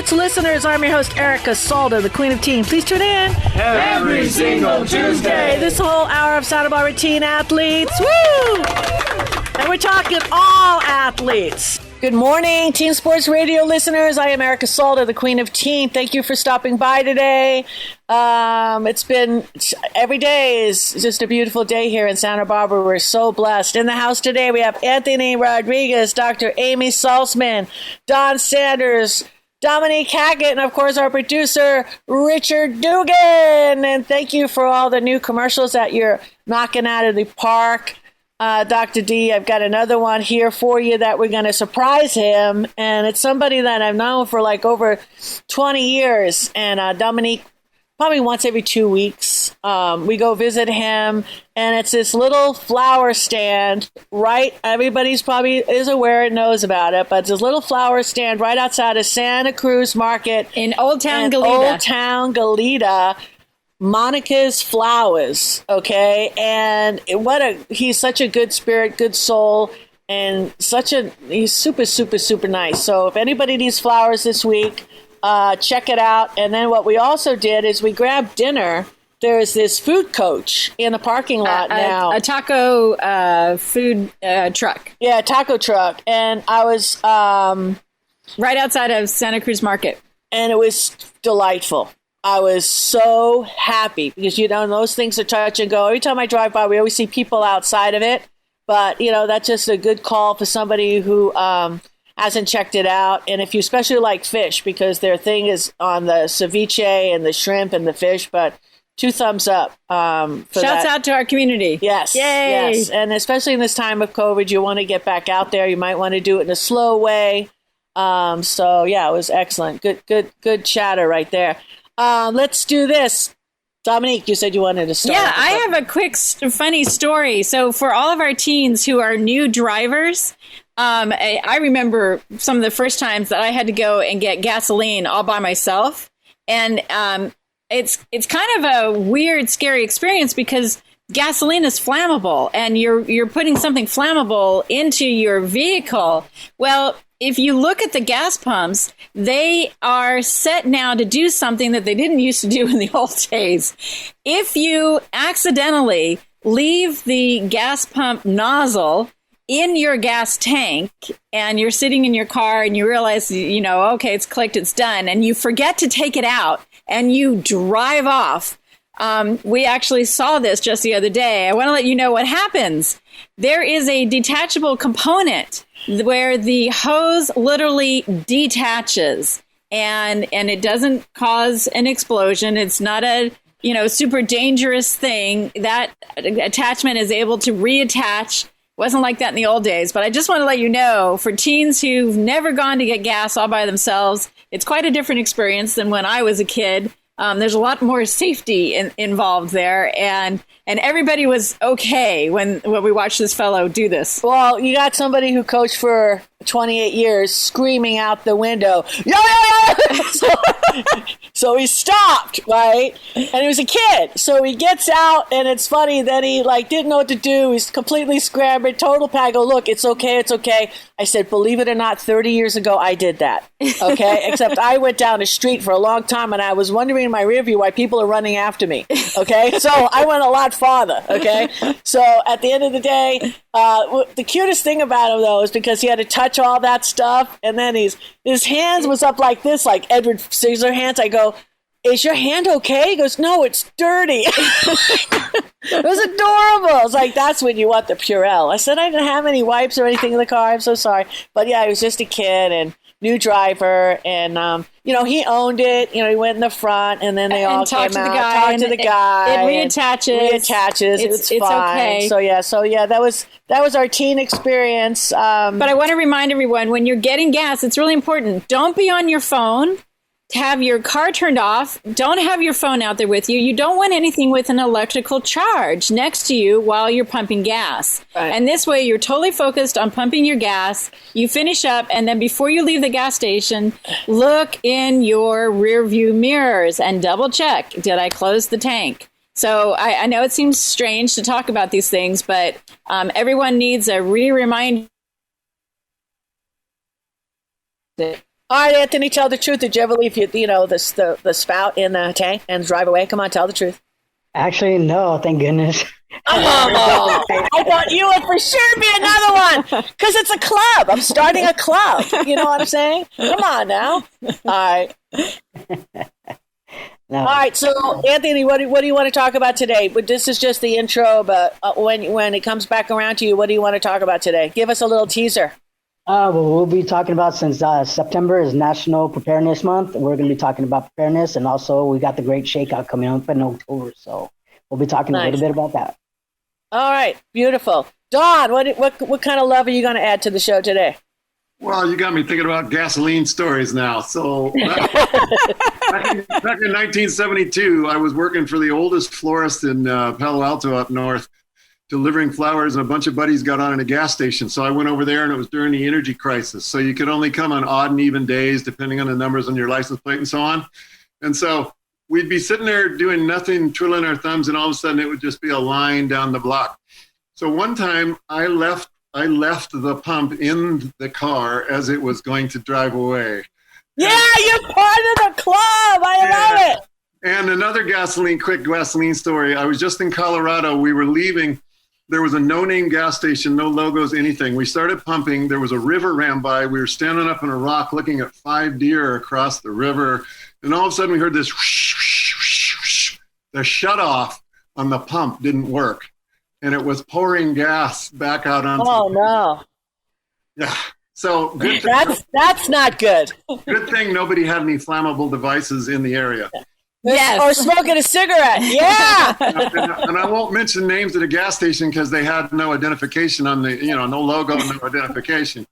sports listeners. I'm your host, Erica Salda, the Queen of Teen. Please tune in every single Tuesday. This whole hour of Santa Barbara teen athletes. Woo! And we're talking all athletes. Good morning, Teen Sports Radio listeners. I am Erica Salda, the Queen of Teen. Thank you for stopping by today. It's been, every day is just a beautiful day here in Santa Barbara. We're so blessed. In the house today, we have Anthony Rodriguez, Dr. Amy Salzman, Don Sanders, Dominique Hackett, and of course our producer, Richard Dugan. And thank you for all the new commercials that you're knocking out of the park. Dr. D, I've got another one here for you that we're going to surprise him. And it's somebody that I've known for like over 20 years. And Dominique, probably once every 2 weeks, we go visit him. And it's this little flower stand, right? Everybody's probably is aware and knows about it. But it's this little flower stand right outside of Santa Cruz Market. In Old Town Goleta. Monica's Flowers, okay? And he's such a good spirit, good soul, and he's super, super, super nice. So if anybody needs flowers this week, check it out. And then what we also did is we grabbed dinner. There's this food coach in the parking lot now. A taco food truck. Yeah, a taco truck. And I was... right outside of Santa Cruz Market. And it was delightful. I was so happy because, those things are touch and go. Every time I drive by, we always see people outside of it. But, that's just a good call for somebody who hasn't checked it out. And if you especially like fish, because their thing is on the ceviche and the shrimp and the fish, but 2 thumbs up. Shouts out to our community. Yes. Yay. Yes. And especially in this time of COVID, you want to get back out there. You might want to do it in a slow way. So, yeah, it was excellent. Good chatter right there. Let's do this. Dominique, you said you wanted to start. Yeah, I have a quick, funny story. So for all of our teens who are new drivers, I remember some of the first times that I had to go and get gasoline all by myself. And it's kind of a weird, scary experience because gasoline is flammable and you're putting something flammable into your vehicle. Well, if you look at the gas pumps, they are set now to do something that they didn't used to do in the old days. If you accidentally leave the gas pump nozzle in your gas tank and you're sitting in your car and you realize, okay, it's clicked, it's done, and you forget to take it out and you drive off. We actually saw this just the other day. I want to let you know what happens. There is a detachable component where the hose literally detaches and it doesn't cause an explosion. It's not a, super dangerous thing. That attachment is able to reattach. Wasn't like that in the old days, but I just want to let you know, for teens who've never gone to get gas all by themselves, it's quite a different experience than when I was a kid. There's a lot more safety involved there, and everybody was okay when we watched this fellow do this. Well, you got somebody who coached for 28 years screaming out the window, yo, yo, yo! So he stopped, right? And he was a kid. So he gets out, and it's funny that he didn't know what to do. He's completely scrambled, total panic. I go, look, it's okay, it's okay. I said, believe it or not, 30 years ago, I did that, okay? Except I went down the street for a long time, and I was wondering in my rear view why people are running after me, okay? So I went a lot farther, okay? So at the end of the day, the cutest thing about him, though, is because he had to touch all that stuff, and then his hands was up like this, like Edward Scissorhands. I go, is your hand okay? He goes, no, it's dirty. It was adorable. It's like, that's when you want the Purell. I said I didn't have any wipes or anything in the car. I'm so sorry. But yeah, he was just a kid and new driver. And, he owned it. He went in the front and then they all came out, talked to the guy. It reattaches. It's fine. Okay. So yeah, that was our teen experience. But I want to remind everyone, when you're getting gas, it's really important. Don't be on your phone. Have your car turned off. Don't have your phone out there with you. You don't want anything with an electrical charge next to you while you're pumping gas. Right. And this way, you're totally focused on pumping your gas. You finish up, and then before you leave the gas station, look in your rear view mirrors and double check. Did I close the tank? So I know it seems strange to talk about these things, but everyone needs a re-reminder. All right, Anthony, tell the truth. Did you ever leave the spout in the tank and drive away? Come on, tell the truth. Actually, no, thank goodness. Oh, I thought you would for sure be another one because it's a club. I'm starting a club. You know what I'm saying? Come on now. All right. No. All right. So, Anthony, what do you want to talk about today? But this is just the intro. But when it comes back around to you, what do you want to talk about today? Give us a little teaser. Well, we'll be talking about, since September is National Preparedness Month, we're going to be talking about preparedness, and also we got the Great Shakeout coming up in October, so we'll be talking a little bit about that. All right, beautiful. Dawn, what kind of love are you going to add to the show today? Well, you got me thinking about gasoline stories now. So back in 1972, I was working for the oldest florist in Palo Alto up north, delivering flowers, and a bunch of buddies got on at a gas station. So I went over there, and it was during the energy crisis. So you could only come on odd and even days, depending on the numbers on your license plate and so on. And so we'd be sitting there doing nothing, twiddling our thumbs, and all of a sudden it would just be a line down the block. So one time I left the pump in the car as it was going to drive away. Yeah, you're part of the club. I love it. And another quick gasoline story. I was just in Colorado. We were leaving. There was a no-name gas station, no logos, anything. We started pumping. There was a river ran by. We were standing up on a rock looking at 5 deer across the river. And all of a sudden we heard this whoosh, whoosh, whoosh, whoosh. The shutoff on the pump didn't work. And it was pouring gas back out onto Oh, no. Yeah. So good that's not good. Good thing nobody had any flammable devices in the area. Yes. Or smoking a cigarette. Yeah. And I won't mention names at a gas station because they had no identification on the, no logo, no identification.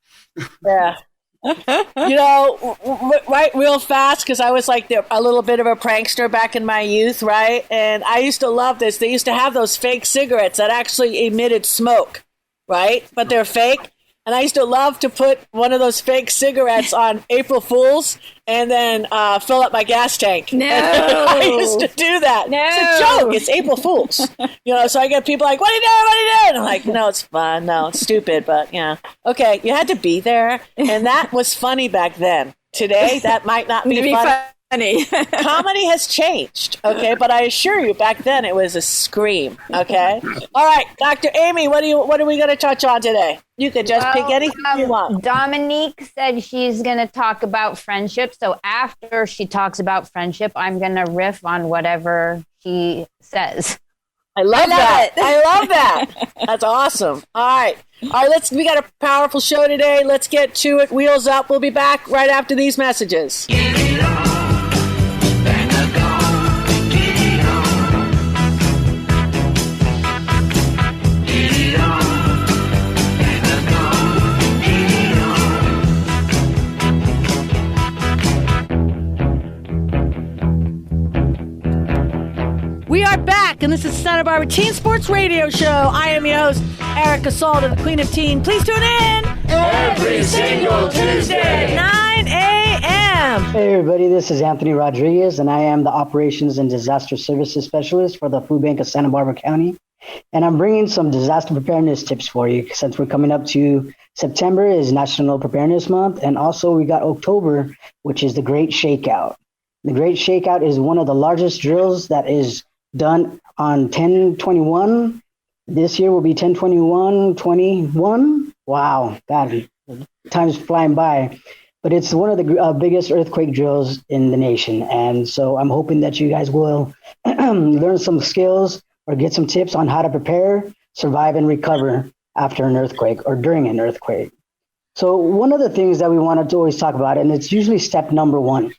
Yeah. Right, real fast, because I was like a little bit of a prankster back in my youth, right? And I used to love this. They used to have those fake cigarettes that actually emitted smoke, right? But they're fake. And I used to love to put one of those fake cigarettes on April Fools and then fill up my gas tank. No. I used to do that. No. It's a joke. It's April Fools. So I get people like, what are you doing? What are you doing? I'm like, no, it's fun. No, it's stupid. But, yeah. Okay, you had to be there. And that was funny back then. Today, that might not be funny. Comedy has changed, okay? But I assure you, back then it was a scream, okay? All right, Dr. Amy, what are we going to touch on today? You could just pick anything you want. Dominique said she's going to talk about friendship. So after she talks about friendship, I'm going to riff on whatever she says. I love that. That's awesome. All right, we got a powerful show today. Let's get to it. Wheels up. We'll be back right after these messages. We are back, and this is Santa Barbara Teen Sports Radio Show. I am your host, Erica Salda, the Queen of Teen. Please tune in every single Tuesday, 9 a.m. Hey everybody, this is Anthony Rodriguez, and I am the Operations and Disaster Services Specialist for the Food Bank of Santa Barbara County. And I'm bringing some disaster preparedness tips for you, since we're coming up to September is National Preparedness Month, and also we got October, which is the Great Shakeout. The Great Shakeout is one of the largest drills that is done on 10/21. This year will be 10/21/21. Wow, God, time's flying by. But it's one of the biggest earthquake drills in the nation. And so I'm hoping that you guys will learn some skills or get some tips on how to prepare, survive, and recover after an earthquake or during an earthquake. So one of the things that we wanted to always talk about, and it's usually step number one,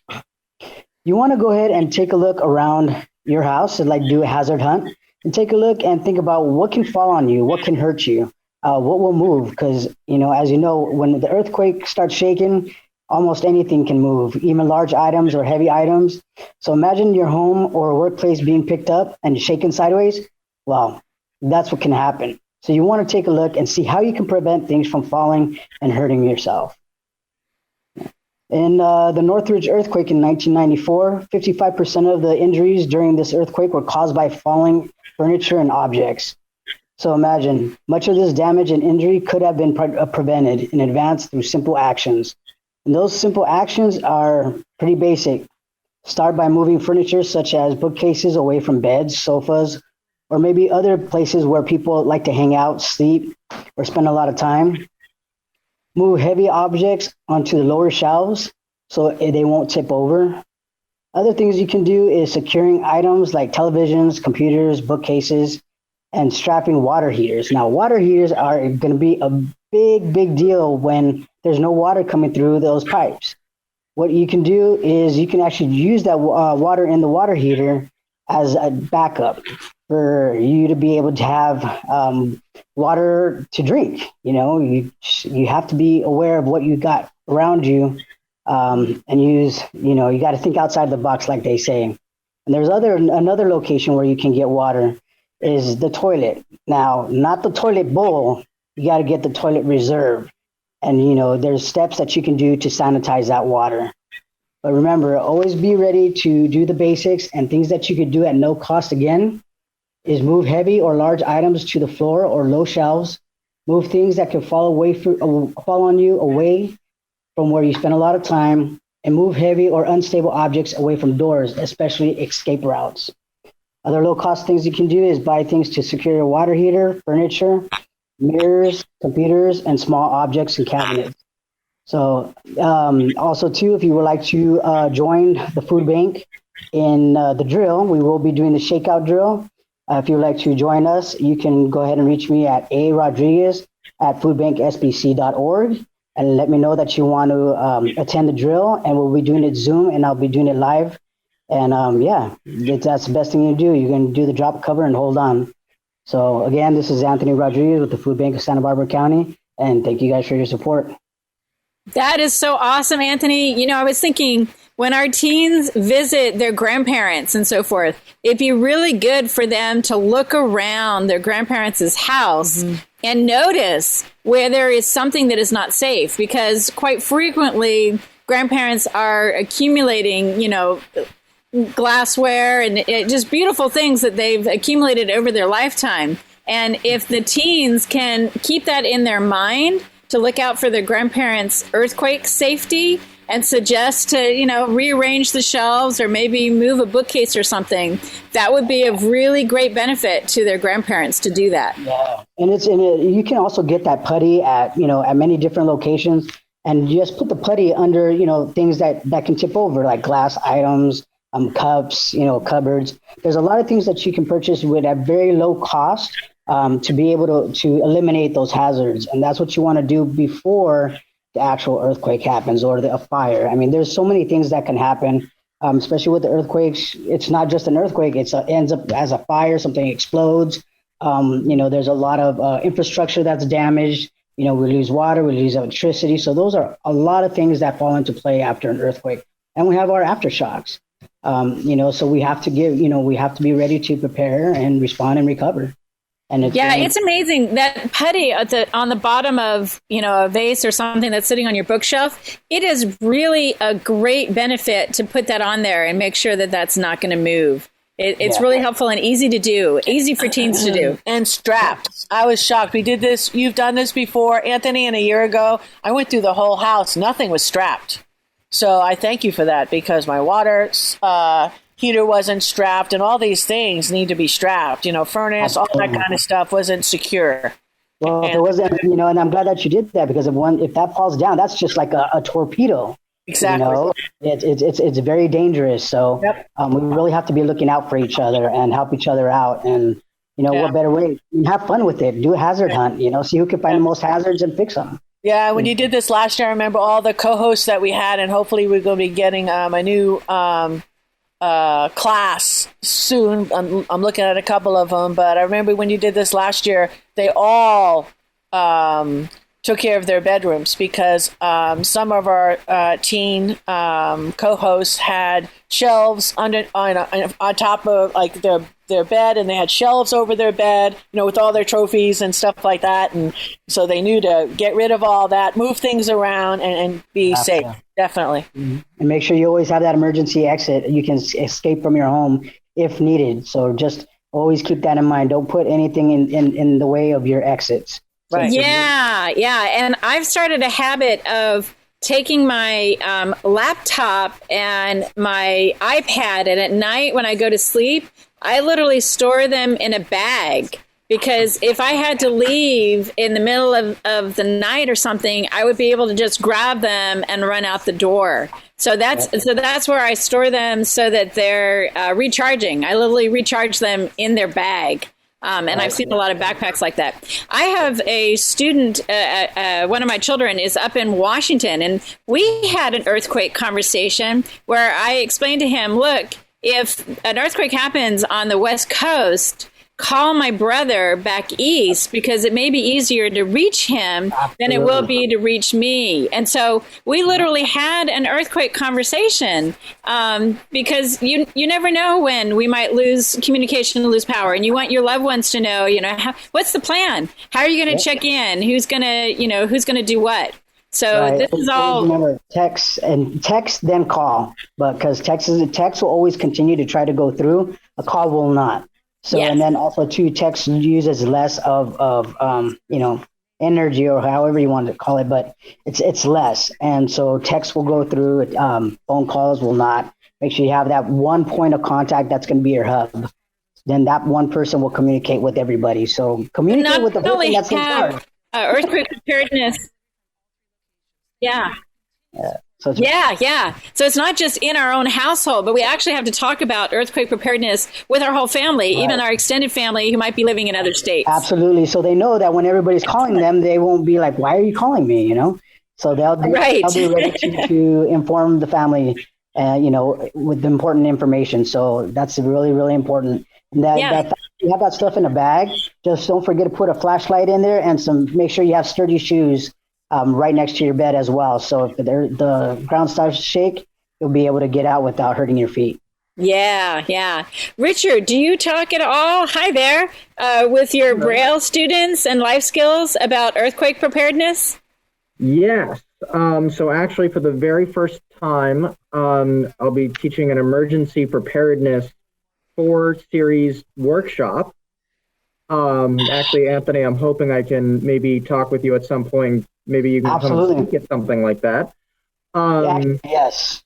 you want to go ahead and take a look around your house and do a hazard hunt and take a look and think about what can fall on you, what can hurt you, what will move. Because, as you know, when the earthquake starts shaking, almost anything can move, even large items or heavy items. So imagine your home or workplace being picked up and shaken sideways. Well, that's what can happen. So you want to take a look and see how you can prevent things from falling and hurting yourself. In the Northridge earthquake in 1994, 55% of the injuries during this earthquake were caused by falling furniture and objects. So imagine, much of this damage and injury could have been prevented in advance through simple actions. And those simple actions are pretty basic. Start by moving furniture such as bookcases away from beds, sofas, or maybe other places where people like to hang out, sleep, or spend a lot of time. Move heavy objects onto the lower shelves so they won't tip over. Other things you can do is securing items like televisions, computers, bookcases, and strapping water heaters. Now, water heaters are going to be a big deal when there's no water coming through those pipes. What you can do is you can actually use that water in the water heater as a backup for you to be able to have water to drink. You have to be aware of what you got around you and use, you got to think outside the box, like they say. And there's another location where you can get water is the toilet. Now, not the toilet bowl. You got to get the toilet reserve. And, there's steps that you can do to sanitize that water. But remember, always be ready to do the basics, and things that you could do at no cost again is move heavy or large items to the floor or low shelves. Move things that could fall on you away from where you spend a lot of time, and move heavy or unstable objects away from doors, especially escape routes. Other low-cost things you can do is buy things to secure your water heater, furniture, mirrors, computers, and small objects and cabinets. So also, too, if you would like to join the food bank in the drill, we will be doing the shakeout drill. If you would like to join us, you can go ahead and reach me at arodriguez@foodbanksbc.org and let me know that you want to attend the drill, and we'll be doing it Zoom, and I'll be doing it live. And that's the best thing you do. You're going to do the drop cover and hold on. So again, this is Anthony Rodriguez with the Food Bank of Santa Barbara County, and thank you guys for your support. That is so awesome, Anthony. I was thinking when our teens visit their grandparents and so forth, it'd be really good for them to look around their grandparents' house and notice where there is something that is not safe, because quite frequently grandparents are accumulating, glassware and just beautiful things that they've accumulated over their lifetime. And if the teens can keep that in their mind to look out for their grandparents' earthquake safety and suggest to, rearrange the shelves or maybe move a bookcase or something, that would be of really great benefit to their grandparents to do that. Yeah. And you can also get that putty at many different locations, and just put the putty under, things that can tip over, like glass items, cups, cupboards. There's a lot of things that you can purchase with at very low cost to be able to eliminate those hazards. And that's what you want to do before the actual earthquake happens or a fire. I mean, there's so many things that can happen, especially with the earthquakes. It's not just an earthquake. It ends up as a fire, something explodes. There's a lot of infrastructure that's damaged. We lose water, we lose electricity. So those are a lot of things that fall into play after an earthquake. And we have our aftershocks. So we have to we have to be ready to prepare and respond and recover. And it's amazing that putty on the bottom of, a vase or something that's sitting on your bookshelf. It is really a great benefit to put that on there and make sure that that's not going to move. It's really helpful and easy to do, easy for teens to do. And strapped. I was shocked. We did this. You've done this before, Anthony, and a year ago, I went through the whole house. Nothing was strapped. So I thank you for that, because my water heater wasn't strapped, and all these things need to be strapped. Furnace, all that kind of stuff wasn't secure. Well, if it wasn't, and I'm glad that you did that, because if that falls down, that's just like a torpedo. Exactly. It's very dangerous. So we really have to be looking out for each other and help each other out. And what better way? Have fun with it. Do a hazard hunt. See who can find the most hazards and fix them. Yeah, when you did this last year, I remember all the co-hosts that we had, and hopefully we're going to be getting a new class soon. I'm looking at a couple of them, but I remember when you did this last year, they all took care of their bedrooms, because some of our teen co-hosts had shelves on top of like their bed, and they had shelves over their bed, with all their trophies and stuff like that. And so they knew to get rid of all that, move things around, and be safe. Definitely. Mm-hmm. And make sure you always have that emergency exit. You can escape from your home if needed. So just always keep that in mind. Don't put anything in the way of your exits. Right. Yeah. And I've started a habit of taking my laptop and my iPad, and at night when I go to sleep, I literally store them in a bag. Because if I had to leave in the middle of the night or something, I would be able to just grab them and run out the door. So that's where I store them so that they're recharging. I literally recharge them in their bag. And I've seen a lot of backpacks like that. I have a student, one of my children is up in Washington, and we had an earthquake conversation where I explained to him, look, if an earthquake happens on the West Coast, call my brother back east because it may be easier to reach him than it will be to reach me. And so we literally had an earthquake conversation because you never know when we might lose communication, lose power, and you want your loved ones to know, what's the plan? How are you going to check in? Who's going to do what? So this is all. Remember, text then call, but because text will always continue to try to go through. A call will not. So, and then also text uses less of energy or however you want to call it, but it's less. And so text will go through, phone calls will not. Make sure you have that one point of contact that's going to be your hub. Then that one person will communicate with everybody. So communicate with the person that's in charge. Earthquake preparedness. Yeah. So it's not just in our own household, but we actually have to talk about earthquake preparedness with our whole family, even our extended family who might be living in other states. Absolutely. So they know that when everybody's calling them, they won't be like, why are you calling me? So they'll be ready to inform the family, with the important information. So that's really, really important. And that you have that stuff in a bag. Just don't forget to put a flashlight in there and make sure you have sturdy shoes right next to your bed as well. So if the ground starts to shake, you'll be able to get out without hurting your feet. Yeah. Richard, do you talk at all? Hi there, with your Braille students and life skills about earthquake preparedness? Yes. So actually for the very first time, I'll be teaching an emergency preparedness 4-series workshop. Actually, Anthony, I'm hoping I can maybe talk with you at some point. Maybe you can come and speak at something like that. Yes.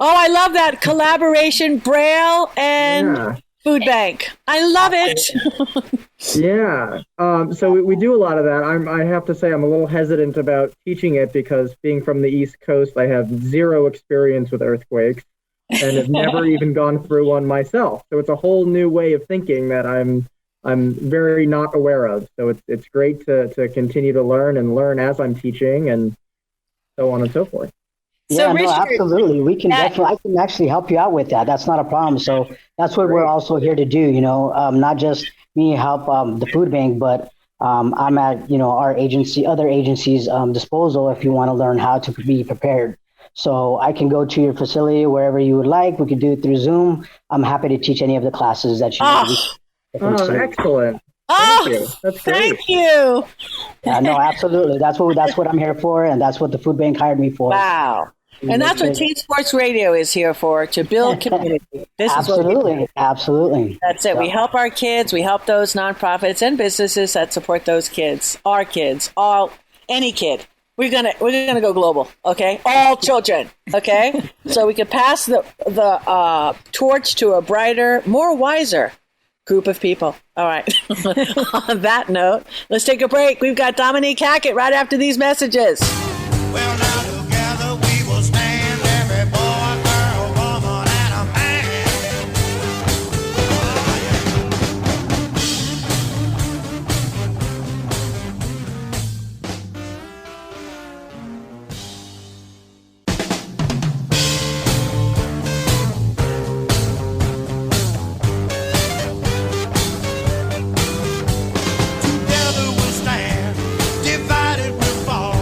Oh, I love that collaboration, Braille and Food Bank. I love it. Yeah. So we do a lot of that. I have to say I'm a little hesitant about teaching it because being from the East Coast, I have zero experience with earthquakes and have never even gone through one myself. So it's a whole new way of thinking that I'm very not aware of. So it's great to continue to learn as I'm teaching and so on and so forth. Yeah, so Richard, absolutely. We can I can actually help you out with that. That's not a problem. So that's what we're also here to do, not just me help the food bank, but I'm at, our agency, other agencies' disposal if you want to learn how to be prepared. So I can go to your facility wherever you would like. We could do it through Zoom. I'm happy to teach any of the classes that you need. Oh, excellent. Thank you. That's great. Thank you. Yeah, no, absolutely. That's what I'm here for, and that's what the food bank hired me for. Wow. And that's what Teen Sports Radio is here for, to build community. Absolutely. That's it. We help our kids. We help those nonprofits and businesses that support those kids, our kids, any kid. We're gonna go global, okay? All children, okay? So we can pass the torch to a brighter, more wiser group of people. All right. On that note, let's take a break. We've got Dominique Hackett right after these messages. Well, now together we will stand, every boy, girl, woman, and a man. Together we'll stand, divided we'll fall.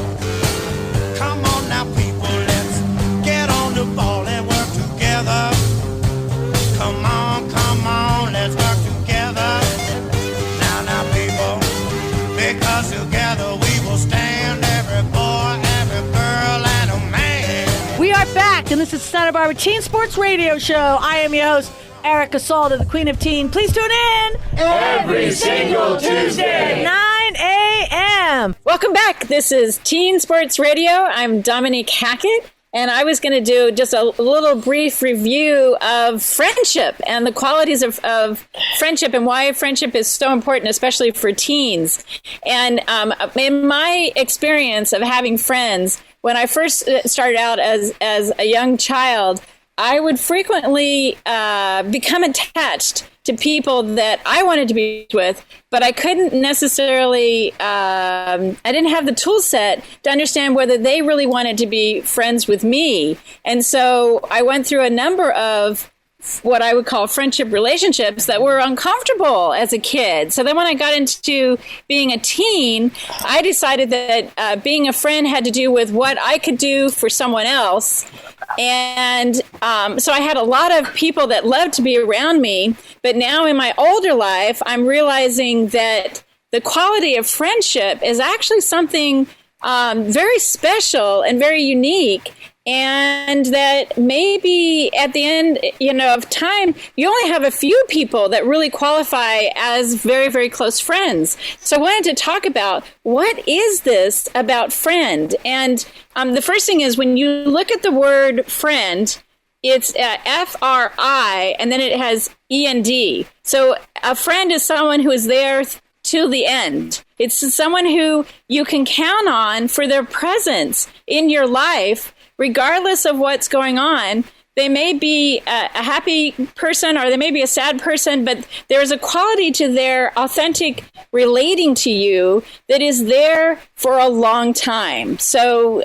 Come on now, people, let's get on the ball and work together. Come on, let's work together. Now, people, because together we will stand, every boy, every girl, and a man. We are back, and this is Santa Barbara Teen Sports Radio Show. I am your host, Erica Salda, the Queen of Teen. Please tune in Every single Tuesday. 9 a.m. am. Welcome back. This is Teen Sports Radio. I'm Dominique Hackett, and I was going to do just a little brief review of friendship and the qualities of friendship and why friendship is so important, especially for teens. And in my experience of having friends, when I first started out as a young child, I would frequently become attached to people that I wanted to be with, but I couldn't necessarily, I didn't have the tool set to understand whether they really wanted to be friends with me. And so I went through a number of what I would call friendship relationships that were uncomfortable as a kid. So then when I got into being a teen, I decided that being a friend had to do with what I could do for someone else. And so I had a lot of people that loved to be around me. But now in my older life, I'm realizing that the quality of friendship is actually something very special and very unique. And that maybe at the end, of time, you only have a few people that really qualify as very, very close friends. So I wanted to talk about what is this about friend? And the first thing is when you look at the word friend, it's F-R-I, and then it has E-N-D. So a friend is someone who is there till the end. It's someone who you can count on for their presence in your life, regardless of what's going on. They may be a happy person or they may be a sad person, but there's a quality to their authentic relating to you that is there for a long time. So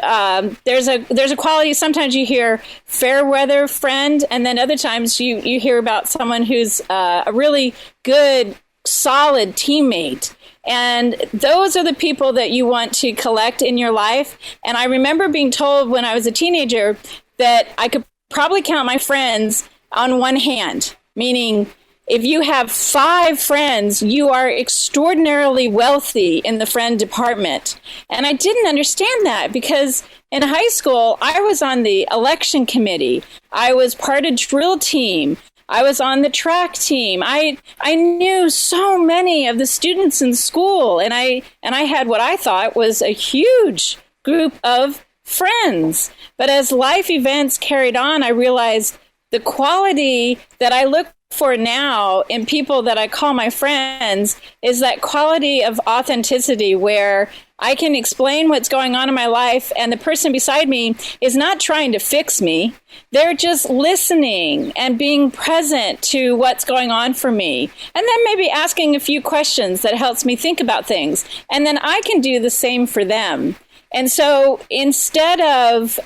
there's a quality. Sometimes you hear fair weather friend, and then other times you hear about someone who's a really good, solid teammate. And those are the people that you want to collect in your life. And I remember being told when I was a teenager that I could probably count my friends on one hand, meaning if you have 5 friends, you are extraordinarily wealthy in the friend department. And I didn't understand that because in high school, I was on the election committee. I was part of drill team. I was on the track team. I knew so many of the students in school, and I had what I thought was a huge group of friends. But as life events carried on, I realized the quality that I look for now in people that I call my friends is that quality of authenticity where I can explain what's going on in my life and the person beside me is not trying to fix me. They're just listening and being present to what's going on for me. And then maybe asking a few questions that helps me think about things. And then I can do the same for them. And so instead of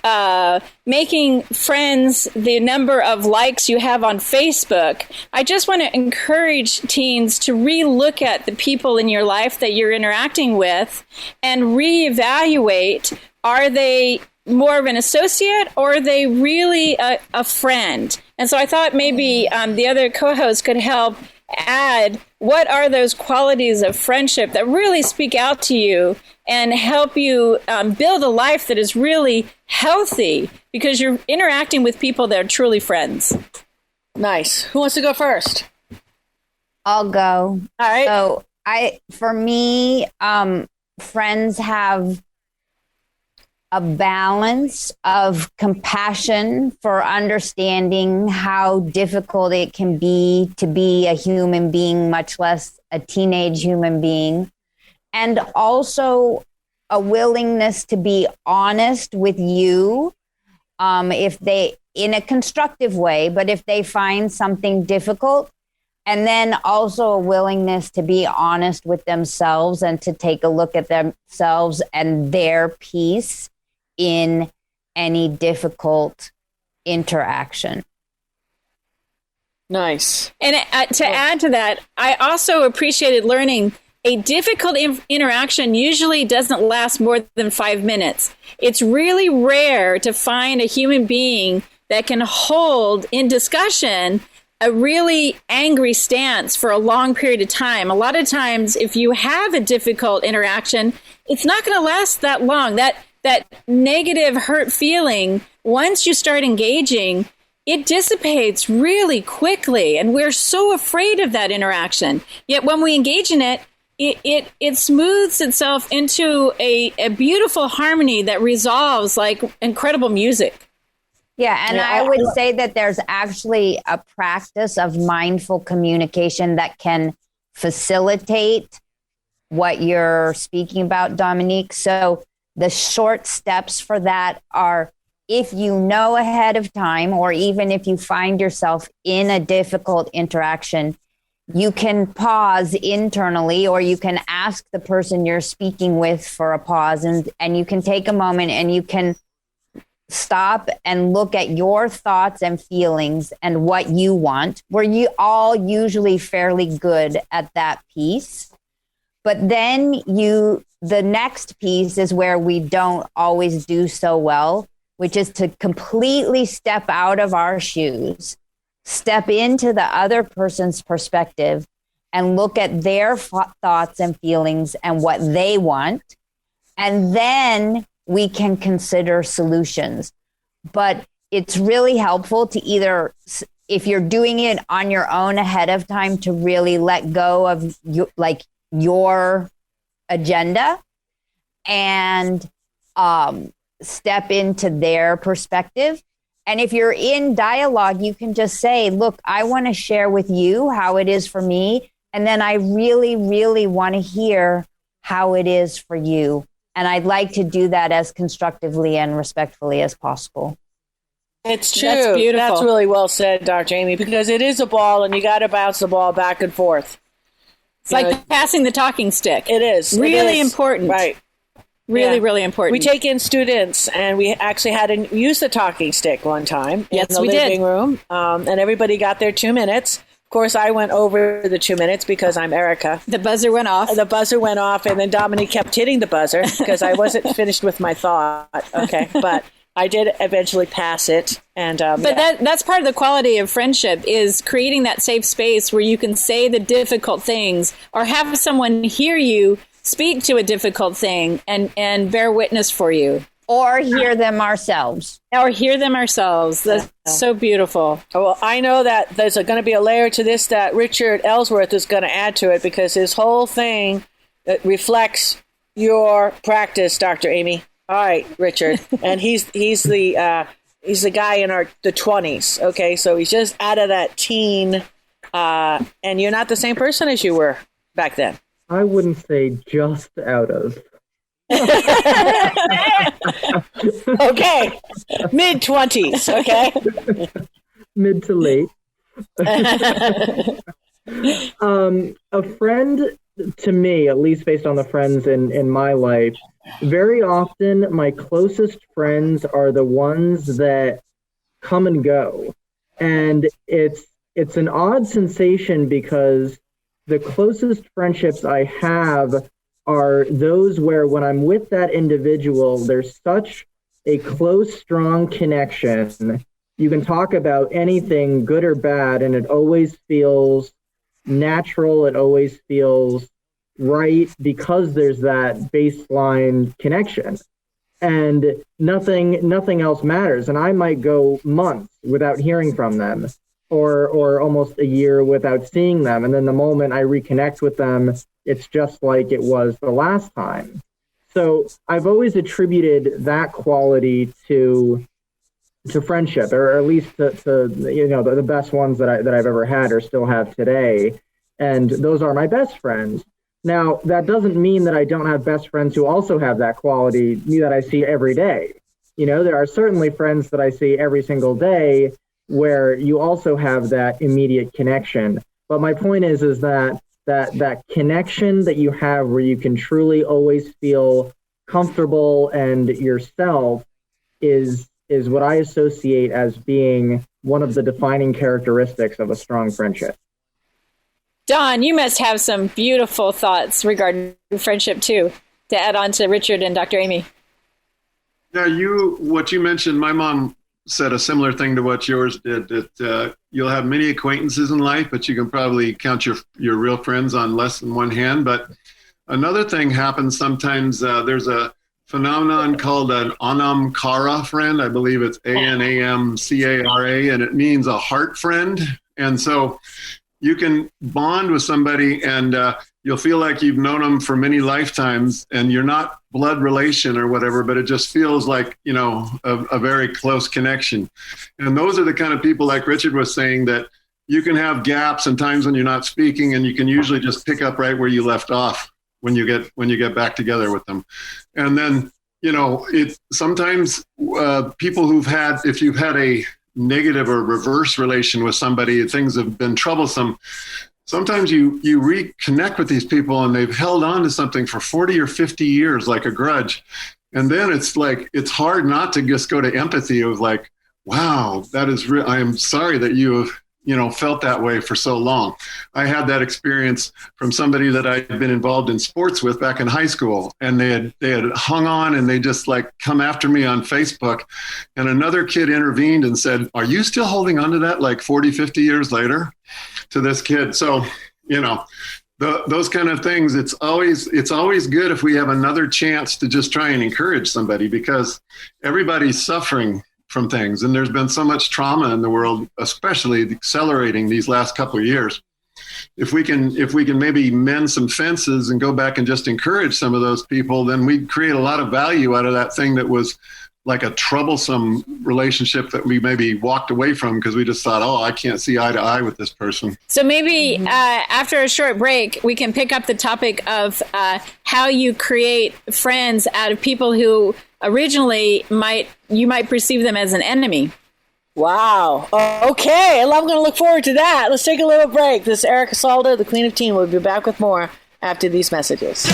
making friends the number of likes you have on Facebook, I just want to encourage teens to relook at the people in your life that you're interacting with and reevaluate, are they more of an associate or are they really a friend? And so I thought maybe the other co-hosts could help add what are those qualities of friendship that really speak out to you and help you build a life that is really healthy because you're interacting with people that are truly friends. Nice. Who wants to go first? I'll go. All right. So for me, friends have a balance of compassion for understanding how difficult it can be to be a human being, much less a teenage human being, and also a willingness to be honest with you if they, in a constructive way, but if they find something difficult, and then also a willingness to be honest with themselves and to take a look at themselves and their piece in any difficult interaction. Nice. And to add to that, I also appreciated learning a difficult interaction usually doesn't last more than 5 minutes. It's really rare to find a human being that can hold in discussion a really angry stance for a long period of time. A lot of times, if you have a difficult interaction, it's not going to last that long. That negative hurt feeling, once you start engaging, it dissipates really quickly. And we're so afraid of that interaction. Yet when we engage in it, it smooths itself into a beautiful harmony that resolves like incredible music. Yeah, and I would say that there's actually a practice of mindful communication that can facilitate what you're speaking about, Dominique. So the short steps for that are, if you know ahead of time, or even if you find yourself in a difficult interaction, you can pause internally, or you can ask the person you're speaking with for a pause, and you can take a moment and you can stop and look at your thoughts and feelings and what you want. We're all usually fairly good at that piece. But then the next piece is where we don't always do so well, which is to completely step out of our shoes, step into the other person's perspective, and look at their thoughts and feelings and what they want. And then we can consider solutions. But it's really helpful to either, if you're doing it on your own ahead of time, to really let go of your agenda and step into their perspective. And if you're in dialogue, you can just say, look, I want to share with you how it is for me. And then I really, really want to hear how it is for you. And I'd like to do that as constructively and respectfully as possible. It's true. That's beautiful. That's really well said, Dr. Amy, because it is a ball and you got to bounce the ball back and forth. It's like passing the talking stick. It is. Really important. Right. Really important. We take in students, and we actually had to use the talking stick one time in the living room, and everybody got their 2 minutes. Of course, I went over the 2 minutes because I'm Erica. The buzzer went off. The buzzer went off, and then Dominique kept hitting the buzzer because I wasn't finished with my thought. Okay, but I did eventually pass it. And that's part of the quality of friendship, is creating that safe space where you can say the difficult things or have someone hear you speak to a difficult thing and bear witness for you. Or hear them ourselves. That's so beautiful. Well, I know that there's going to be a layer to this that Richard Ellsworth is going to add to it, because his whole thing reflects your practice, Dr. Amy. All right, Richard. And he's the guy in the 20s. Okay, so he's just out of that teen, and you're not the same person as you were back then. I wouldn't say just out of. Okay, mid-20s. Okay, mid to late. A friend, to me, at least based on the friends in my life, very often my closest friends are the ones that come and go, and it's an odd sensation, because the closest friendships I have are those where, when I'm with that individual, there's such a close, strong connection. You can talk about anything, good or bad, and it always feels natural. It always feels right, because there's that baseline connection, and nothing else matters. And I might go months without hearing from them, or almost a year without seeing them. And then the moment I reconnect with them, it's just like it was the last time. So I've always attributed that quality to friendship, or at least to the best ones that I've ever had or still have today. And those are my best friends. Now, that doesn't mean that I don't have best friends who also have that quality that I see every day. There are certainly friends that I see every single day where you also have that immediate connection. But my point is that connection that you have, where you can truly always feel comfortable and yourself, is what I associate as being one of the defining characteristics of a strong friendship. Don, you must have some beautiful thoughts regarding friendship too, to add on to Richard and Dr. Amy. Yeah, what you mentioned, my mom said a similar thing to what yours did, that you'll have many acquaintances in life, but you can probably count your real friends on less than one hand. But another thing happens sometimes. There's a phenomenon called an anamkara friend. I believe it's ANAMCARA, and it means a heart friend. And so you can bond with somebody, and you'll feel like you've known them for many lifetimes, and you're not blood relation or whatever, but it just feels like, a very close connection. And those are the kind of people, like Richard was saying, that you can have gaps and times when you're not speaking, and you can usually just pick up right where you left off when you get back together with them. And then, it sometimes people if you've had a negative or reverse relation with somebody, things have been troublesome. Sometimes you reconnect with these people and they've held on to something for 40 or 50 years, like a grudge. And then it's like, it's hard not to just go to empathy of like, wow, that is real. I am sorry that you have, felt that way for so long. I had that experience from somebody that I'd been involved in sports with back in high school, and they had hung on, and they just like come after me on Facebook. And another kid intervened and said, are you still holding on to that like 40, 50 years later to this kid? So, those kind of things, it's always good if we have another chance to just try and encourage somebody, because everybody's suffering from things. And there's been so much trauma in the world, especially accelerating these last couple of years. If we can maybe mend some fences and go back and just encourage some of those people, then we create a lot of value out of that thing that was like a troublesome relationship that we maybe walked away from because we just thought, I can't see eye to eye with this person. So maybe after a short break, we can pick up the topic of how you create friends out of people who originally you might perceive them as an enemy. Wow. Okay. I'm going to look forward to that. Let's take a little break. This is Erica Salda, the Queen of Teen. We'll be back with more after these messages.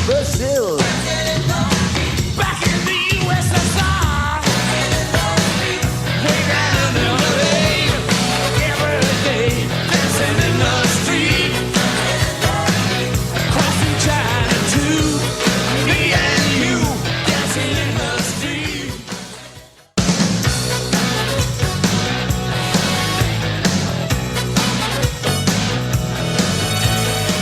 Brazil. Back in the USSR. Way down in LA. Every day, dancing in the street. Crossing China too. Me and you, dancing in the street.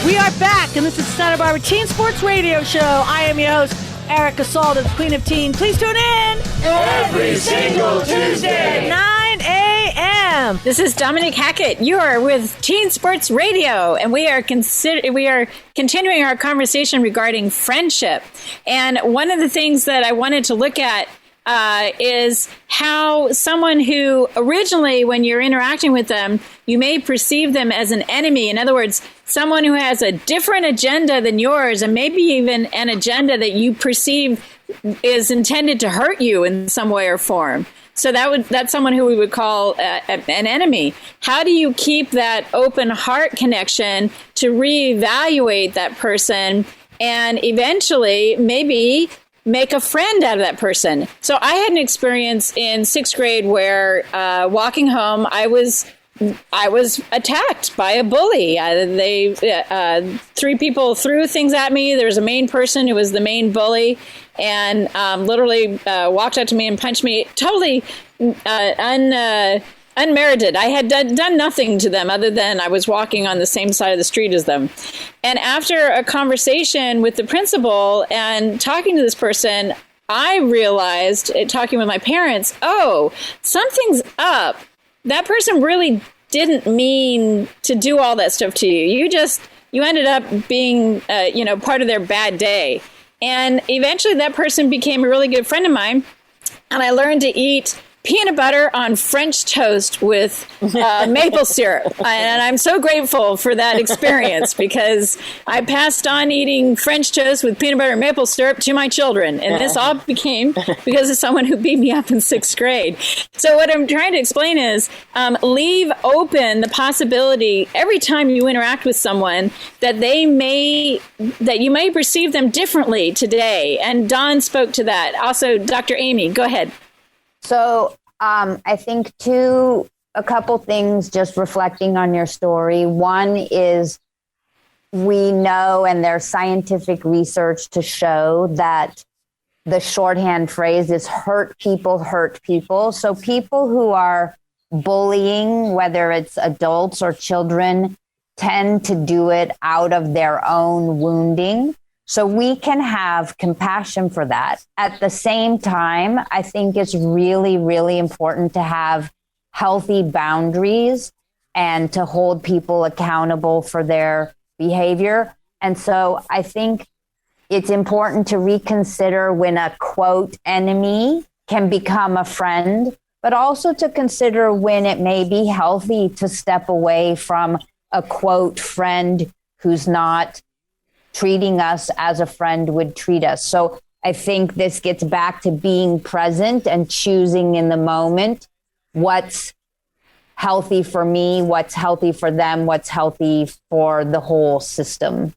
We are back, and this is Santa Barbara Teen Sports Radio Show. I am your host, Erica Salda, the Queen of Teen. Please tune in every single Tuesday, 9 a.m. This is Dominique Hackett. You are with Teen Sports Radio, and we are continuing our conversation regarding friendship. And one of the things that I wanted to look at is how someone who originally, when you're interacting with them, you may perceive them as an enemy. In other words, someone who has a different agenda than yours, and maybe even an agenda that you perceive is intended to hurt you in some way or form. So that's someone who we would call an enemy. How do you keep that open heart connection to reevaluate that person and eventually maybe make a friend out of that person? So I had an experience in 6th grade where walking home, I was attacked by a bully. Three people threw things at me. There was a main person who was the main bully, and literally walked up to me and punched me. Totally unmerited. I had done nothing to them other than I was walking on the same side of the street as them. And after a conversation with the principal and talking to this person, I realized, talking with my parents, something's up. That person really didn't mean to do all that stuff to you. You ended up being, part of their bad day. And eventually that person became a really good friend of mine. And I learned to eat peanut butter on French toast with maple syrup. And I'm so grateful for that experience because I passed on eating French toast with peanut butter and maple syrup to my children. And this all became because of someone who beat me up in 6th grade. So what I'm trying to explain is leave open the possibility every time you interact with someone that you may perceive them differently today. And Don spoke to that. Also, Dr. Amy, go ahead. So I think a couple things just reflecting on your story. One is we know, and there's scientific research to show that the shorthand phrase is hurt people hurt people. So people who are bullying, whether it's adults or children, tend to do it out of their own wounding. So we can have compassion for that. At the same time, I think it's really, really important to have healthy boundaries and to hold people accountable for their behavior. And so I think it's important to reconsider when a quote enemy can become a friend, but also to consider when it may be healthy to step away from a quote friend who's not treating us as a friend would treat us. So I think this gets back to being present and choosing in the moment what's healthy for me, what's healthy for them, what's healthy for the whole system.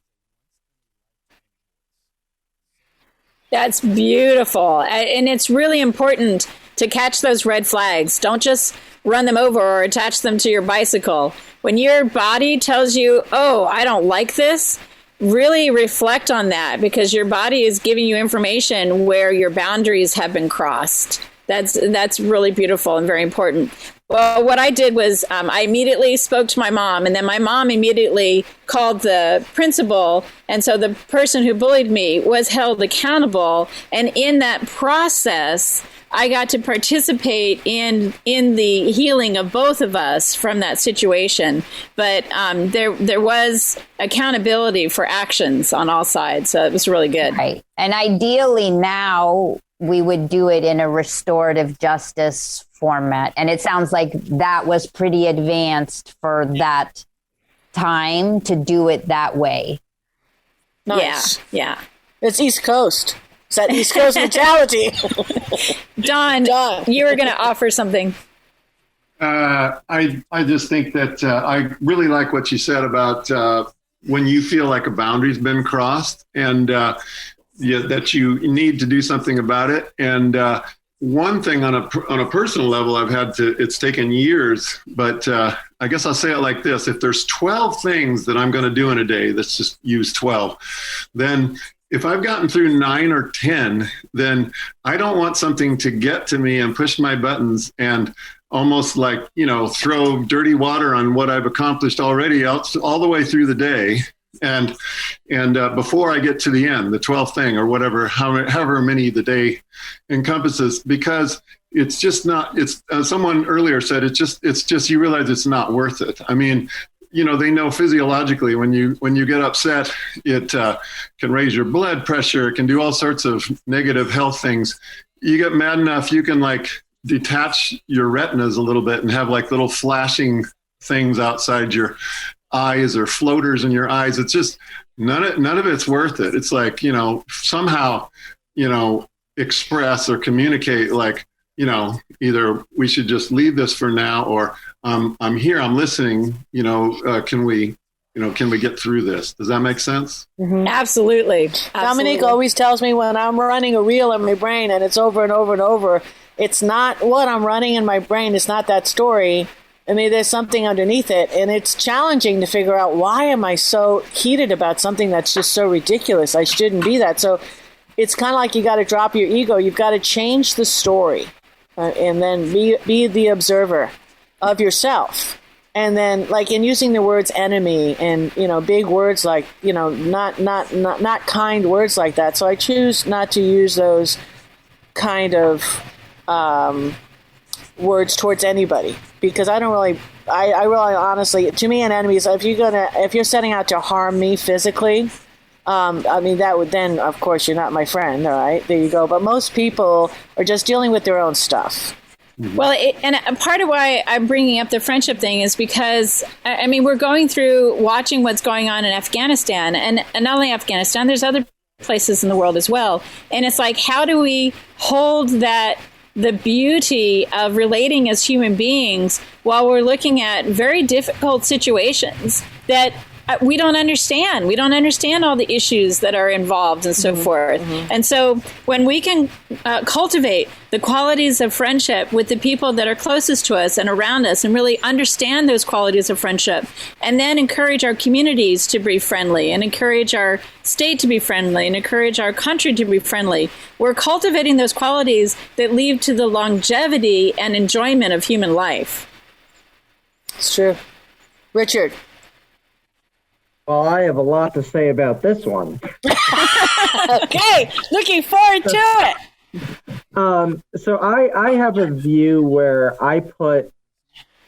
That's beautiful. And it's really important to catch those red flags. Don't just run them over or attach them to your bicycle. When your body tells you, oh, I don't like this, really reflect on that, because your body is giving you information where your boundaries have been crossed. That's really beautiful and very important. Well, what I did was I immediately spoke to my mom, and then my mom immediately called the principal. And so the person who bullied me was held accountable. And in that process, I got to participate in the healing of both of us from that situation. But there was accountability for actions on all sides. So it was really good. Right. And ideally now we would do it in a restorative justice format. And it sounds like that was pretty advanced for that time to do it that way. Nice. Yeah. It's East Coast. It's that East Coast mentality. Dawn, you were going to offer something. I just think that I really like what you said about when you feel like a boundary's been crossed and that you need to do something about it. And one thing on a personal level, it's taken years, but I guess I'll say it like this. If there's 12 things that I'm going to do in a day, let's just use 12, then if I've gotten through 9 or 10, then I don't want something to get to me and push my buttons and almost like, throw dirty water on what I've accomplished already all the way through the day. And before I get to the end, the 12th thing or whatever, however many the day encompasses, because it's just not, someone earlier said, it's just, you realize it's not worth it. I mean, they know physiologically when you get upset, it can raise your blood pressure. It can do all sorts of negative health things. You get mad enough, you can like detach your retinas a little bit and have like little flashing things outside your eyes or floaters in your eyes. It's just none of it's worth it. It's like, somehow, express or communicate like, either we should just leave this for now or I'm here, I'm listening, can we get through this? Does that make sense? Mm-hmm. Absolutely. Dominique always tells me when I'm running a reel in my brain and it's over and over and over, it's not what I'm running in my brain. It's not that story. I mean, there's something underneath it, and it's challenging to figure out why am I so heated about something that's just so ridiculous. I shouldn't be that. So it's kind of like you got to drop your ego. You've got to change the story and then be the observer of yourself. And then, like, in using the words enemy and, big words like, not kind words like that. So I choose not to use those kind of words towards anybody, because I really honestly, to me, an enemy is if you're setting out to harm me physically, that would then, of course, you're not my friend. All right, there you go. But most people are just dealing with their own stuff. Well, and a part of why I'm bringing up the friendship thing is because, we're going through watching what's going on in Afghanistan, and not only Afghanistan, there's other places in the world as well. And it's like, how do we hold the beauty of relating as human beings while we're looking at very difficult situations that we don't understand. We don't understand all the issues that are involved and so forth. And so when we can cultivate the qualities of friendship with the people that are closest to us and around us and really understand those qualities of friendship, and then encourage our communities to be friendly and encourage our state to be friendly and encourage our country to be friendly, we're cultivating those qualities that lead to the longevity and enjoyment of human life. It's true. Richard. Well, I have a lot to say about this one. Okay, looking forward to it. So I have a view where I put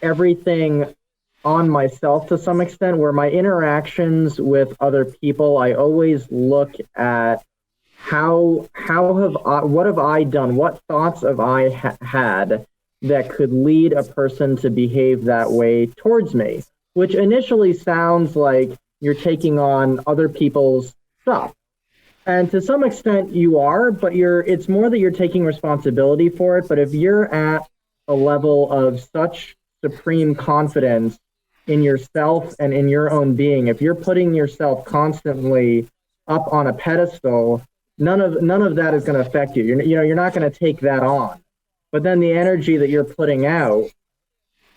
everything on myself to some extent, where my interactions with other people, I always look at what have I done? What thoughts have I had that could lead a person to behave that way towards me? Which initially sounds like you're taking on other people's stuff. And to some extent you are, but it's more that you're taking responsibility for it. But if you're at a level of such supreme confidence in yourself and in your own being, if you're putting yourself constantly up on a pedestal, none of that is going to affect you. You're not going to take that on. But then the energy that you're putting out,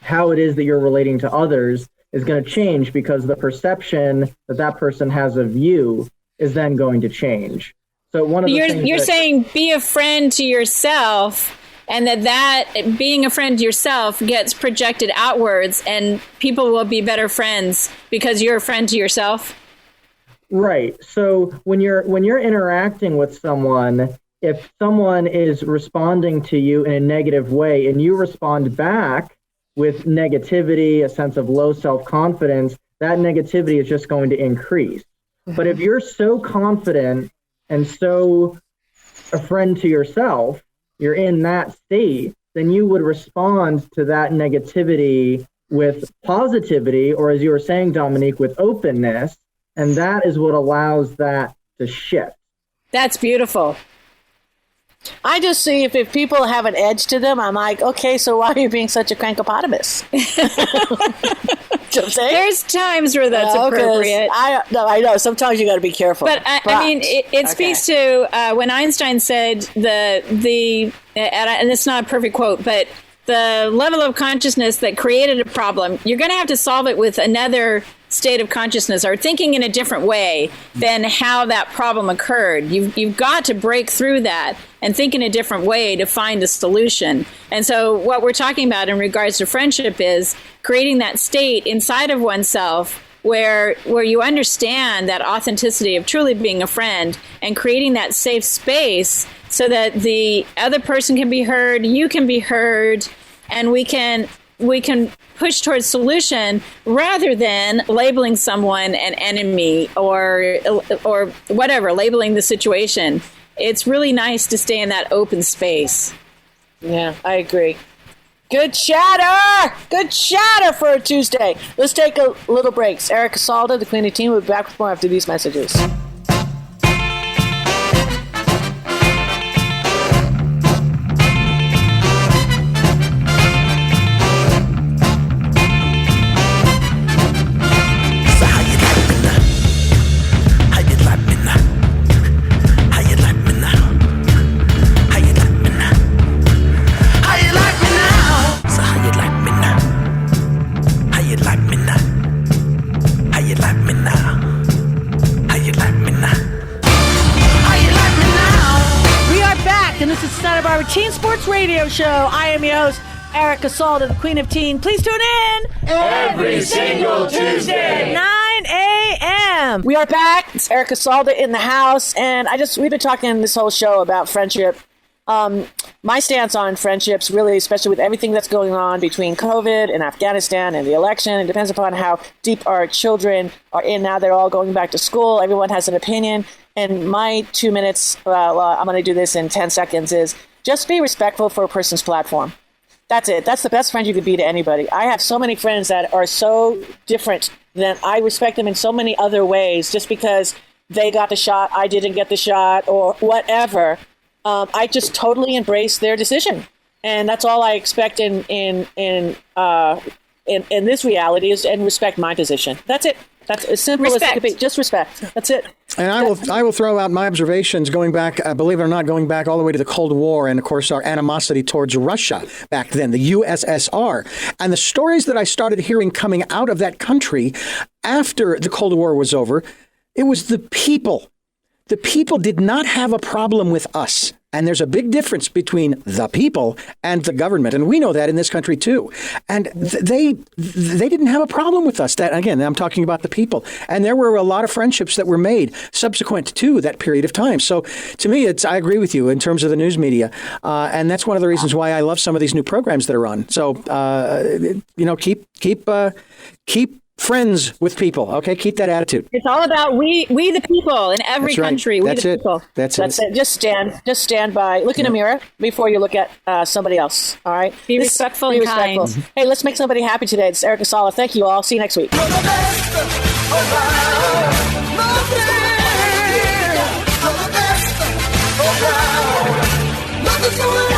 how it is that you're relating to others, is going to change because the perception that person has of you is then going to change. So one of the you're saying be a friend to yourself, and that being a friend to yourself gets projected outwards, and people will be better friends because you're a friend to yourself. Right. So when you're interacting with someone, if someone is responding to you in a negative way and you respond back with negativity, a sense of low self-confidence, that negativity is just going to increase. But if you're so confident and so a friend to yourself, you're in that state, then you would respond to that negativity with positivity, or as you were saying, Dominique, with openness. And that is what allows that to shift. That's beautiful. I just see if people have an edge to them, I'm like, okay, so why are you being such a crankopotamus? There's times where that's appropriate. I know. Sometimes you got to be careful. But I mean, it speaks to when Einstein said and it's not a perfect quote, but the level of consciousness that created a problem, you're going to have to solve it with another state of consciousness or thinking in a different way than how that problem occurred. You've got to break through that and think in a different way to find a solution. And so what we're talking about in regards to friendship is creating that state inside of oneself where you understand that authenticity of truly being a friend and creating that safe space so that the other person can be heard, you can be heard, and we can push towards solution rather than labeling someone an enemy or whatever, labeling the situation. It's really nice to stay in that open space. Yeah, I agree. Good chatter! Good chatter for a Tuesday. Let's take a little break. Erica Salda, the Queen of Teen, will be back with more after these messages. Teen Sports Radio Show. I am your host, Erica Salda, the Queen of Teen. Please tune in every single Tuesday, 9 a.m. We are back. It's Erica Salda in the house, and we've been talking this whole show about friendship. My stance on friendships, really, especially with everything that's going on between COVID and Afghanistan and the election, it depends upon how deep our children are in now. They're all going back to school. Everyone has an opinion. And my 2 minutes, I'm going to do this in 10 seconds, is just be respectful for a person's platform. That's it. That's the best friend you could be to anybody. I have so many friends that are so different that I respect them in so many other ways just because they got the shot, I didn't get the shot, or whatever. I just totally embrace their decision. And that's all I expect in this reality is and respect my position. That's it. That's as simple as it could be. Just respect. That's it. And I will throw out my observations going back, believe it or not, going back all the way to the Cold War and, of course, our animosity towards Russia back then, the USSR. And the stories that I started hearing coming out of that country after the Cold War was over, it was the people. The people did not have a problem with us. And there's a big difference between the people and the government. And we know that in this country, too. And they didn't have a problem with us. That, again, I'm talking about the people. And there were a lot of friendships that were made subsequent to that period of time. So to me, I agree with you in terms of the news media. And that's one of the reasons why I love some of these new programs that are on. So, keep friends with people. Okay, keep that attitude. It's all about we the people in every country. We That's the it. people. That's it. Just stand by. Look in a mirror before you look at somebody else. All right. Be respectful and kind. Hey, let's make somebody happy today. It's Erica Sala. Thank you all. See you next week. You're the best around. You're the best around. Nothing's going